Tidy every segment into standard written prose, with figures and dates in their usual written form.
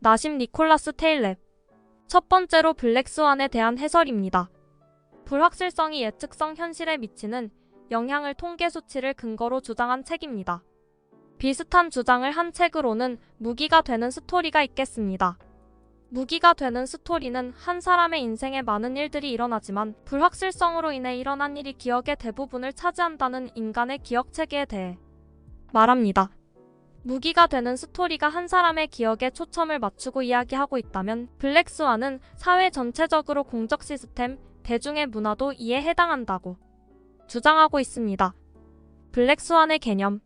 나심 니콜라스 테일랩. 첫 번째로 블랙스완에 대한 해설입니다. 불확실성이 예측성 현실에 미치는 영향을 통계 수치를 근거로 주장한 책입니다. 비슷한 주장을 한 책으로는 무기가 되는 스토리가 있겠습니다. 무기가 되는 스토리는 한 사람의 인생에 많은 일들이 일어나지만 불확실성으로 인해 일어난 일이 기억의 대부분을 차지한다는 인간의 기억 체계에 대해 말합니다. 무기가 되는 스토리가 한 사람의 기억에 초점을 맞추고 이야기하고 있다면 블랙스완은 사회 전체적으로 공적 시스템, 대중의 문화도 이에 해당한다고 주장하고 있습니다. 블랙스완의 개념.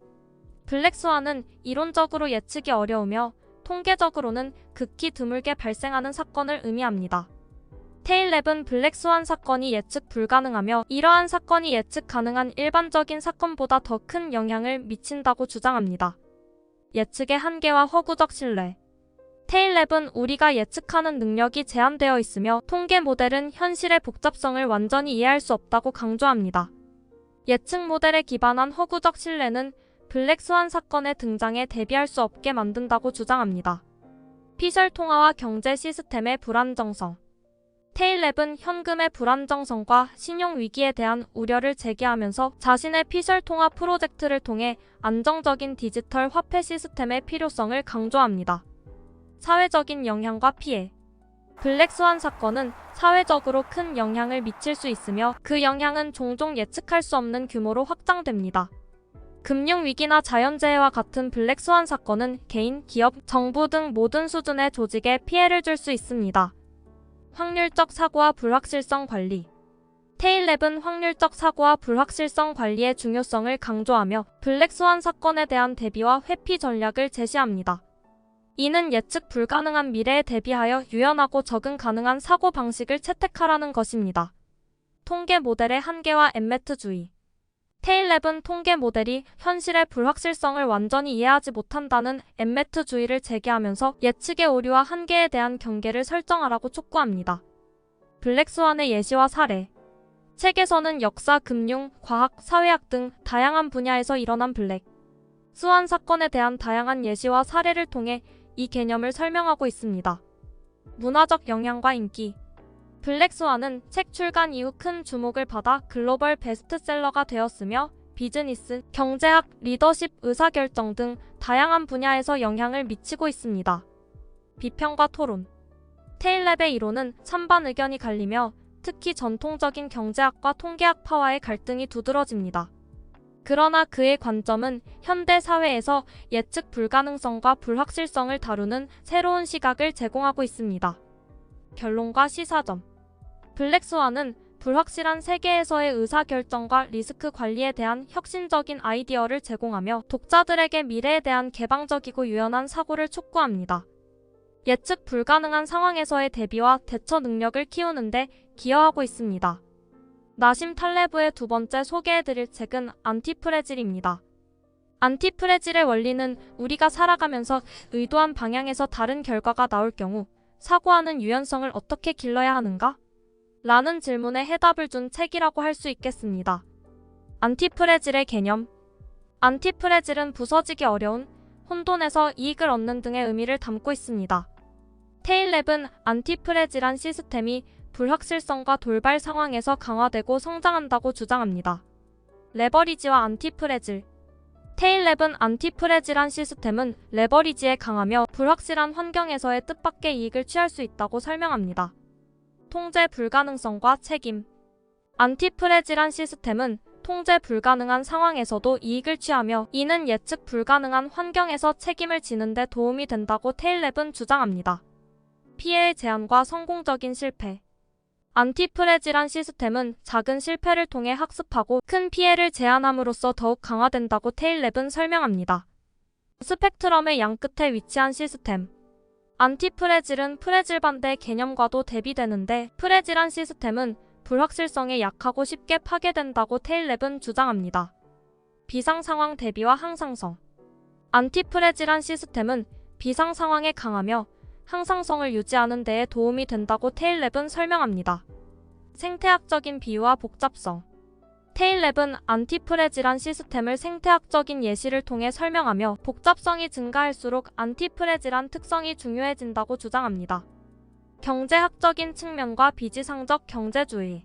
블랙스완은 이론적으로 예측이 어려우며 통계적으로는 극히 드물게 발생하는 사건을 의미합니다. 테일랩은 블랙스완 사건이 예측 불가능하며 이러한 사건이 예측 가능한 일반적인 사건보다 더 큰 영향을 미친다고 주장합니다. 예측의 한계와 허구적 신뢰. 테일랩은 우리가 예측하는 능력이 제한되어 있으며 통계 모델은 현실의 복잡성을 완전히 이해할 수 없다고 강조합니다. 예측 모델에 기반한 허구적 신뢰는 블랙스완 사건의 등장에 대비할 수 없게 만든다고 주장합니다. 피셜 통화와 경제 시스템의 불안정성. 테일랩은 현금의 불안정성과 신용 위기에 대한 우려를 제기하면서 자신의 피셜 통화 프로젝트를 통해 안정적인 디지털 화폐 시스템의 필요성을 강조합니다. 사회적인 영향과 피해. 블랙스완 사건은 사회적으로 큰 영향을 미칠 수 있으며 그 영향은 종종 예측할 수 없는 규모로 확장됩니다. 금융위기나 자연재해와 같은 블랙스완 사건은 개인, 기업, 정부 등 모든 수준의 조직에 피해를 줄 수 있습니다. 확률적 사고와 불확실성 관리. 테일랩은 확률적 사고와 불확실성 관리의 중요성을 강조하며 블랙스완 사건에 대한 대비와 회피 전략을 제시합니다. 이는 예측 불가능한 미래에 대비하여 유연하고 적응 가능한 사고 방식을 채택하라는 것입니다. 통계 모델의 한계와 엠메트주의. 테일랩은 통계 모델이 현실의 불확실성을 완전히 이해하지 못한다는 엠메트주의를 제기하면서 예측의 오류와 한계에 대한 경계를 설정하라고 촉구합니다. 블랙스완의 예시와 사례. 책에서는 역사, 금융, 과학, 사회학 등 다양한 분야에서 일어난 블랙스완 사건에 대한 다양한 예시와 사례를 통해 이 개념을 설명하고 있습니다. 문화적 영향과 인기. 블랙스완은 책 출간 이후 큰 주목을 받아 글로벌 베스트셀러가 되었으며 비즈니스, 경제학, 리더십, 의사결정 등 다양한 분야에서 영향을 미치고 있습니다. 비평과 토론. 테일랩의 이론은 찬반 의견이 갈리며 특히 전통적인 경제학과 통계학파와의 갈등이 두드러집니다. 그러나 그의 관점은 현대 사회에서 예측 불가능성과 불확실성을 다루는 새로운 시각을 제공하고 있습니다. 결론과 시사점. 블랙스완은 불확실한 세계에서의 의사결정과 리스크 관리에 대한 혁신적인 아이디어를 제공하며 독자들에게 미래에 대한 개방적이고 유연한 사고를 촉구합니다. 예측 불가능한 상황에서의 대비와 대처 능력을 키우는데 기여하고 있습니다. 나심 탈레브의 두 번째 소개해드릴 책은 안티프레질입니다. 안티프레질의 원리는 우리가 살아가면서 의도한 방향에서 다른 결과가 나올 경우 사고하는 유연성을 어떻게 길러야 하는가? 라는 질문에 해답을 준 책이라고 할 수 있겠습니다. 안티프레질의 개념. 안티프레질은 부서지기 어려운, 혼돈에서 이익을 얻는 등의 의미를 담고 있습니다. 테일랩은 안티프레질한 시스템이 불확실성과 돌발 상황에서 강화되고 성장한다고 주장합니다. 레버리지와 안티프레질. 테일랩은 안티프레질한 시스템은 레버리지에 강하며 불확실한 환경에서의 뜻밖의 이익을 취할 수 있다고 설명합니다. 통제 불가능성과 책임. 안티프레질한 시스템은 통제 불가능한 상황에서도 이익을 취하며 이는 예측 불가능한 환경에서 책임을 지는 데 도움이 된다고 테일랩은 주장합니다. 피해의 제한과 성공적인 실패. 안티프레질한 시스템은 작은 실패를 통해 학습하고 큰 피해를 제한함으로써 더욱 강화된다고 테일랩은 설명합니다. 스펙트럼의 양끝에 위치한 시스템. 안티프레질은 프레질 반대 개념과도 대비되는데 프레질한 시스템은 불확실성에 약하고 쉽게 파괴된다고 테일랩은 주장합니다. 비상상황 대비와 항상성. 안티프레질한 시스템은 비상상황에 강하며 항상성을 유지하는 데에 도움이 된다고 테일랩은 설명합니다. 생태학적인 비유와 복잡성. 테일랩은 안티프레질한 시스템을 생태학적인 예시를 통해 설명하며 복잡성이 증가할수록 안티프레질한 특성이 중요해진다고 주장합니다. 경제학적인 측면과 비지상적 경제주의.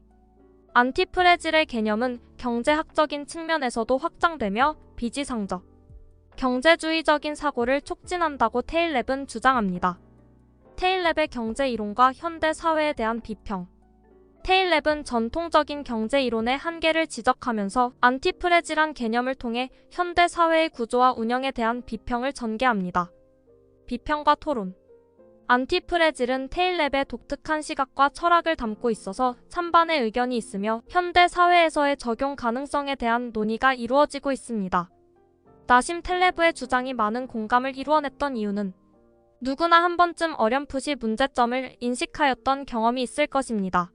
안티프레질의 개념은 경제학적인 측면에서도 확장되며 비지상적, 경제주의적인 사고를 촉진한다고 테일랩은 주장합니다. 테일랩의 경제 이론과 현대 사회에 대한 비평. 테일랩은 전통적인 경제 이론의 한계를 지적하면서 안티프레질한 개념을 통해 현대 사회의 구조와 운영에 대한 비평을 전개합니다. 비평과 토론. 안티프레질은 테일랩의 독특한 시각과 철학을 담고 있어서 찬반의 의견이 있으며 현대 사회에서의 적용 가능성에 대한 논의가 이루어지고 있습니다. 나심 텔레브의 주장이 많은 공감을 이루어냈던 이유는 누구나 한 번쯤 어렴풋이 문제점을 인식하였던 경험이 있을 것입니다.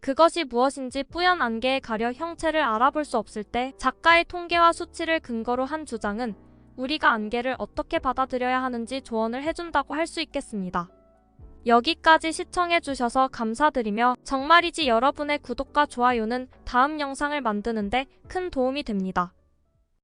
그것이 무엇인지 뿌연 안개에 가려 형체를 알아볼 수 없을 때 작가의 통계와 수치를 근거로 한 주장은 우리가 안개를 어떻게 받아들여야 하는지 조언을 해준다고 할 수 있겠습니다. 여기까지 시청해주셔서 감사드리며 정말이지 여러분의 구독과 좋아요는 다음 영상을 만드는데 큰 도움이 됩니다.